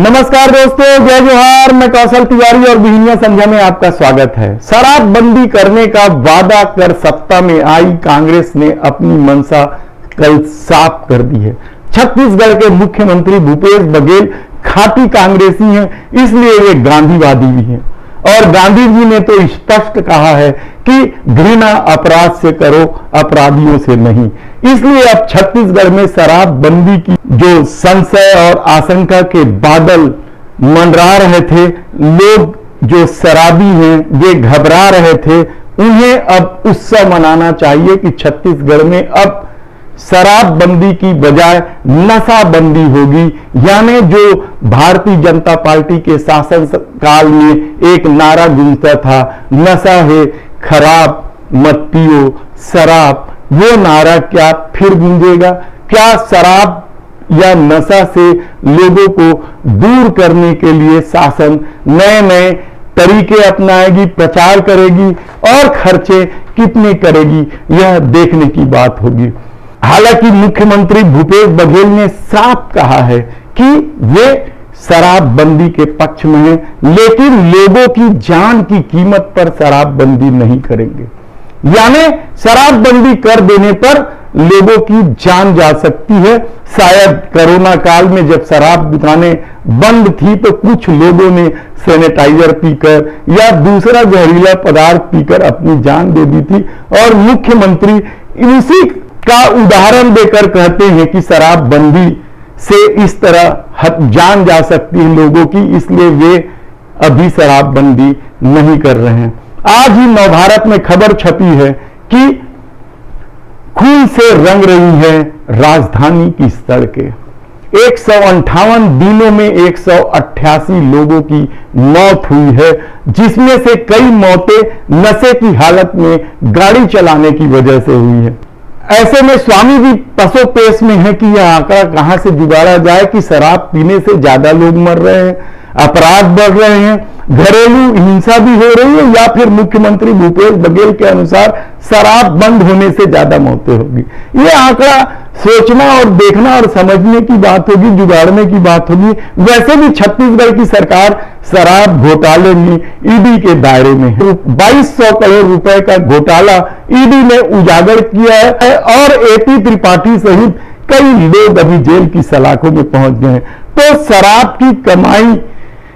नमस्कार दोस्तों, जय जोहार। मैं कौशल तिवारी और बिहनिया संध्या में आपका स्वागत है। शराबबंदी करने का वादा कर सत्ता में आई कांग्रेस ने अपनी मंशा कल साफ कर दी है। छत्तीसगढ़ के मुख्यमंत्री भूपेश बघेल खाटी कांग्रेसी हैं, इसलिए वे गांधीवादी भी हैं। और गांधी जी ने तो स्पष्ट कहा है कि घृणा अपराध से करो, अपराधियों से नहीं। इसलिए अब छत्तीसगढ़ में शराबबंदी की जो संशय और आशंका के बादल मंडरा रहे थे, लोग जो शराबी हैं वे घबरा रहे थे, उन्हें अब उत्सव मनाना चाहिए कि छत्तीसगढ़ में अब शराबबंदी की बजाय नशाबंदी होगी। यानी जो भारतीय जनता पार्टी के शासन काल में एक नारा गूंजता था, नशा है खराब मत पियो शराब, वो नारा क्या फिर गूंजेगा? क्या शराब या नशा से लोगों को दूर करने के लिए शासन नए नए तरीके अपनाएगी, प्रचार करेगी और खर्चे कितने करेगी, यह देखने की बात होगी। हालांकि मुख्यमंत्री भूपेश बघेल ने साफ कहा है कि वे शराबबंदी के पक्ष में हैं, लेकिन लोगों की जान की कीमत पर शराबबंदी नहीं करेंगे। यानी शराबबंदी कर देने पर लोगों की जान जा सकती है। शायद कोरोना काल में जब शराब दुकानें बंद थी तो कुछ लोगों ने सैनिटाइजर पीकर या दूसरा जहरीला पदार्थ पीकर अपनी जान दे दी थी, और मुख्यमंत्री इसी का उदाहरण देकर कहते हैं कि शराबबंदी से इस तरह जान जा सकती है लोगों की, इसलिए वे अभी शराबबंदी नहीं कर रहे हैं। आज ही नवभारत में खबर छपी है कि खून से रंग रही है राजधानी की सड़कें। 158 दिनों में 188 लोगों की मौत हुई है, जिसमें से कई मौतें नशे की हालत में गाड़ी चलाने की वजह से हुई है। ऐसे में स्वामी जी पसोपेश में है कि यह आंकड़ा कहां से जुगाड़ा जाए कि शराब पीने से ज्यादा लोग मर रहे हैं, अपराध बढ़ रहे हैं, घरेलू हिंसा भी हो रही है, या फिर मुख्यमंत्री भूपेश बघेल के अनुसार शराब बंद होने से ज्यादा मौतें होगी। यह आंकड़ा सोचना और देखना और समझने की बात होगी, जुगाड़ने की बात होगी। वैसे भी छत्तीसगढ़ की सरकार शराब घोटाले में ईडी के दायरे में है। 2200 करोड़ रुपए का घोटाला ईडी ने उजागर किया है और एपी त्रिपाठी सहित कई लोग अभी जेल की सलाखों में पहुंच गए हैं। तो शराब की कमाई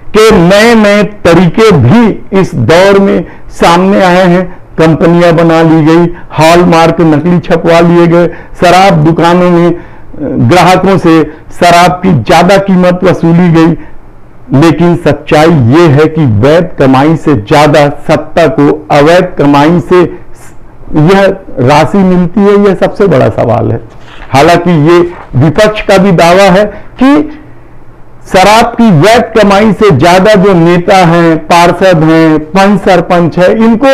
के नए नए तरीके भी इस दौर में सामने आए हैं। कंपनियां बना ली गई, हॉलमार्क नकली छपवा लिए गए, शराब दुकानों में ग्राहकों से शराब की ज्यादा कीमत वसूली गई। लेकिन सच्चाई यह है कि वैध कमाई से ज्यादा सत्ता को अवैध कमाई से यह राशि मिलती है, यह सबसे बड़ा सवाल है। हालांकि ये विपक्ष का भी दावा है कि शराब की वैध कमाई से ज्यादा जो नेता हैं, पार्षद हैं, पंच सरपंच है, इनको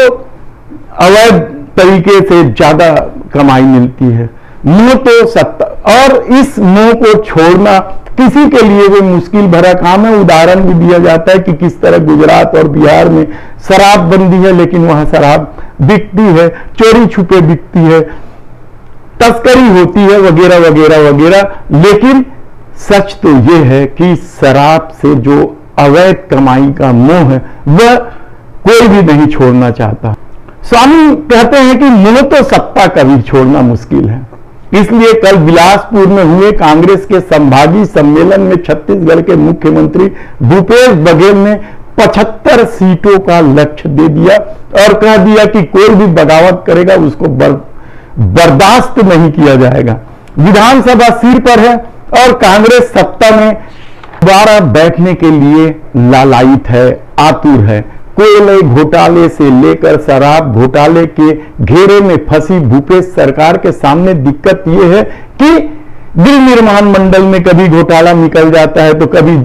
अवैध तरीके से ज्यादा कमाई मिलती है। मुंह तो सत्ता, और इस मुंह को छोड़ना किसी के लिए भी मुश्किल भरा काम है। उदाहरण भी दिया जाता है कि किस तरह गुजरात और बिहार में शराबबंदी है, लेकिन वहां शराब बिकती है, चोरी छुपे बिकती है, तस्करी होती है, वगैरह वगैरह वगैरह। लेकिन सच तो यह है कि शराब से जो अवैध कमाई का मोह है वह कोई भी नहीं छोड़ना चाहता। स्वामी कहते हैं कि मोह तो सत्ता का भी छोड़ना मुश्किल है। इसलिए कल बिलासपुर में हुए कांग्रेस के संभागीय सम्मेलन में छत्तीसगढ़ के मुख्यमंत्री भूपेश बघेल ने 75 सीटों का लक्ष्य दे दिया और कह दिया कि कोई भी बगावत करेगा उसको बर्दाश्त नहीं किया जाएगा। विधानसभा सिर पर है और कांग्रेस सत्ता में दोबारा बैठने के लिए लालायित है, आतुर है। कोयले घोटाले से लेकर शराब घोटाले के घेरे में फंसी भूपेश सरकार के सामने दिक्कत यह है कि गृह निर्माण मंडल में कभी घोटाला निकल जाता है, तो कभी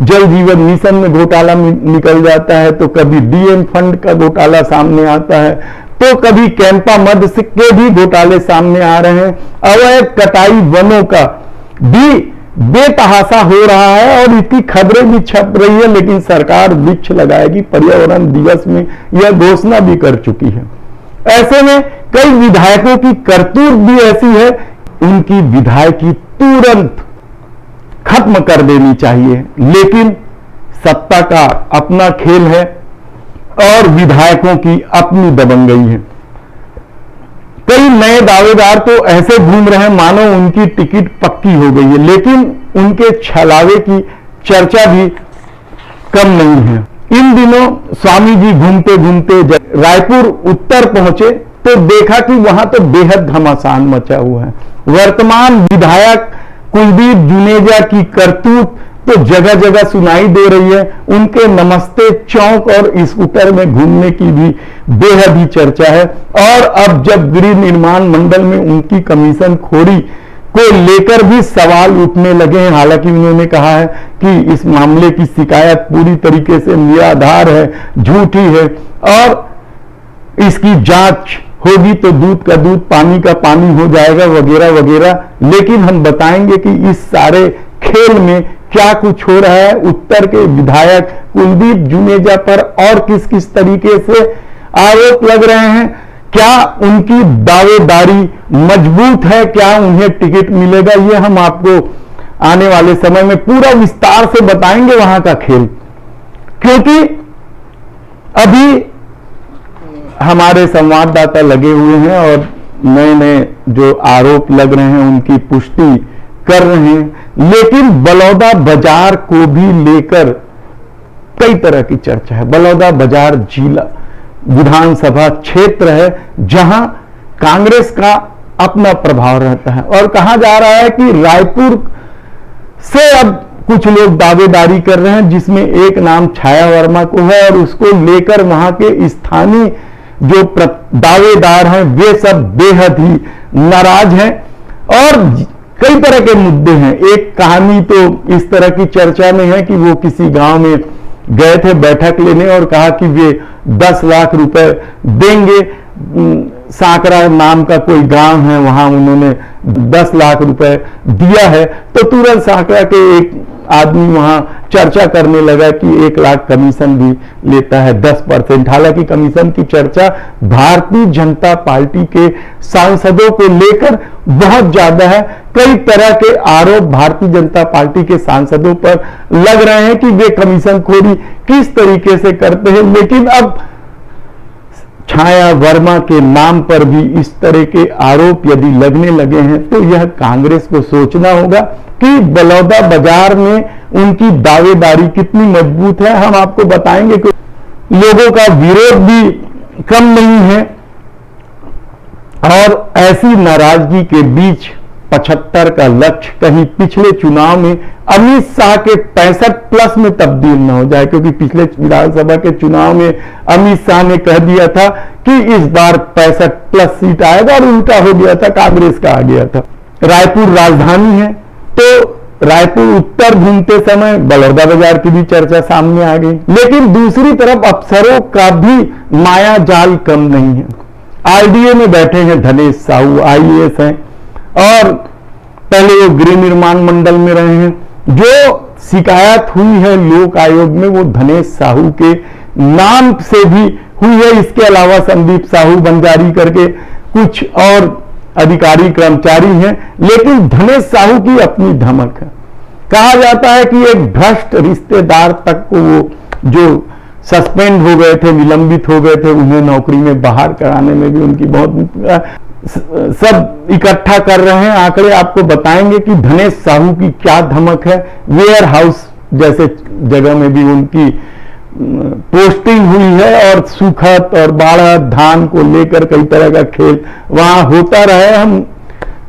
जल जीवन मिशन में घोटाला निकल जाता है, तो कभी डीएम फंड का घोटाला सामने आता है, तो कभी कैंपा मद के भी घोटाले सामने आ रहे हैं। अवैध कटाई वनों का भी बेतहाशा हो रहा है और इसकी खबरें भी छप रही है, लेकिन सरकार वृक्ष लगाएगी पर्यावरण दिवस में यह घोषणा भी कर चुकी है। ऐसे में कई विधायकों की करतूत भी ऐसी है, उनकी विधायकी तुरंत खत्म कर देनी चाहिए। लेकिन सत्ता का अपना खेल है और विधायकों की अपनी दबंगई है। कई नए दावेदार तो ऐसे घूम रहे हैं मानो उनकी टिकट पक्की हो गई है, लेकिन उनके छलावे की चर्चा भी कम नहीं है। इन दिनों स्वामी जी घूमते घूमते जब रायपुर उत्तर पहुंचे तो देखा कि वहां तो बेहद घमासान मचा हुआ है। वर्तमान विधायक कुलदीप जुनेजा की करतूत तो जगह जगह सुनाई दे रही है। उनके नमस्ते चौक और स्कूटर में घूमने की भी बेहद ही चर्चा है। और अब जब गृह निर्माण मंडल में उनकी कमीशन खोरी को लेकर भी सवाल उठने लगे हैं, हालांकि उन्होंने कहा है कि इस मामले की शिकायत पूरी तरीके से निराधार है, झूठी है और इसकी जांच होगी तो दूध का दूध पानी का पानी हो जाएगा वगैरह वगैरह। लेकिन हम बताएंगे कि इस सारे खेल में क्या कुछ हो रहा है, उत्तर के विधायक कुलदीप जुनेजा पर और किस किस तरीके से आरोप लग रहे हैं, क्या उनकी दावेदारी मजबूत है, क्या उन्हें टिकट मिलेगा, ये हम आपको आने वाले समय में पूरा विस्तार से बताएंगे वहां का खेल। क्योंकि अभी हमारे संवाददाता लगे हुए हैं और नए नए जो आरोप लग रहे हैं उनकी पुष्टि कर रहे हैं। लेकिन बलौदा बाजार को भी लेकर कई तरह की चर्चा है। बलौदा बाजार जिला विधानसभा क्षेत्र है जहां कांग्रेस का अपना प्रभाव रहता है और कहा जा रहा है कि रायपुर से अब कुछ लोग दावेदारी कर रहे हैं, जिसमें एक नाम छाया वर्मा को है और उसको लेकर वहां के स्थानीय जो दावेदार हैं वे सब बेहद ही नाराज हैं और कई तरह के मुद्दे हैं। एक कहानी तो इस तरह की चर्चा में है कि वो किसी गांव में गए थे बैठक लेने और कहा कि वे 10 लाख रुपए देंगे। सांकरा नाम का कोई गांव है, वहां उन्होंने 10 लाख रुपए दिया है तो तुरंत सांकरा के एक आदमी वहां चर्चा करने लगा कि 1 लाख कमीशन भी लेता है 10%। हालांकि कमीशन की चर्चा भारतीय जनता पार्टी के सांसदों को लेकर बहुत ज्यादा है। कई तरह के आरोप भारतीय जनता पार्टी के सांसदों पर लग रहे हैं कि वे कमीशन खोरी किस तरीके से करते हैं। लेकिन अब छाया वर्मा के नाम पर भी इस तरह के आरोप यदि लगने लगे हैं तो यह कांग्रेस को सोचना होगा कि बलौदा बाजार में उनकी दावेदारी कितनी मजबूत है। हम आपको बताएंगे कि लोगों का विरोध भी कम नहीं है और ऐसी नाराजगी के बीच 75 का लक्ष्य कहीं पिछले चुनाव में अमित शाह के 65+ में तब्दील न हो जाए, क्योंकि पिछले विधानसभा के चुनाव में अमित शाह ने कह दिया था कि इस बार 65+ सीट आएगा और उल्टा हो गया था, कांग्रेस का आ गया था। रायपुर राजधानी है तो रायपुर उत्तर घूमते समय बलौदा बाजार की भी चर्चा सामने आ गई। लेकिन दूसरी तरफ अफसरों का भी माया जाल कम नहीं है। आरडीए में बैठे हैं धनेश साहू, IAS हैं और पहले वो गृह निर्माण मंडल में रहे हैं। जो शिकायत हुई है लोक आयोग में वो धनेश साहू के नाम से भी हुई है। इसके अलावा संदीप साहू बंजारी करके कुछ और अधिकारी कर्मचारी हैं, लेकिन धनेश साहू की अपनी धमक है। कहा जाता है कि एक भ्रष्ट रिश्तेदार तक को वो जो सस्पेंड हो गए थे, निलंबित हो गए थे, उन्हें नौकरी में बाहर कराने में भी उनकी बहुत सब इकट्ठा कर रहे हैं आंकड़े। आपको बताएंगे कि धनेश साहू की क्या धमक है। वेयर हाउस जैसे जगह में भी उनकी पोस्टिंग हुई है और सुखत और बाढ़ धान को लेकर कई तरह का खेल वहां होता रहे।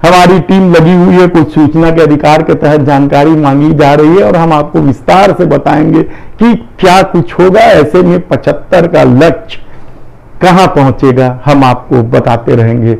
हमारी टीम लगी हुई है, कुछ सूचना के अधिकार के तहत जानकारी मांगी जा रही है और हम आपको विस्तार से बताएंगे कि क्या कुछ होगा। ऐसे में 75 का लक्ष्य कहां पहुंचेगा हम आपको बताते रहेंगे।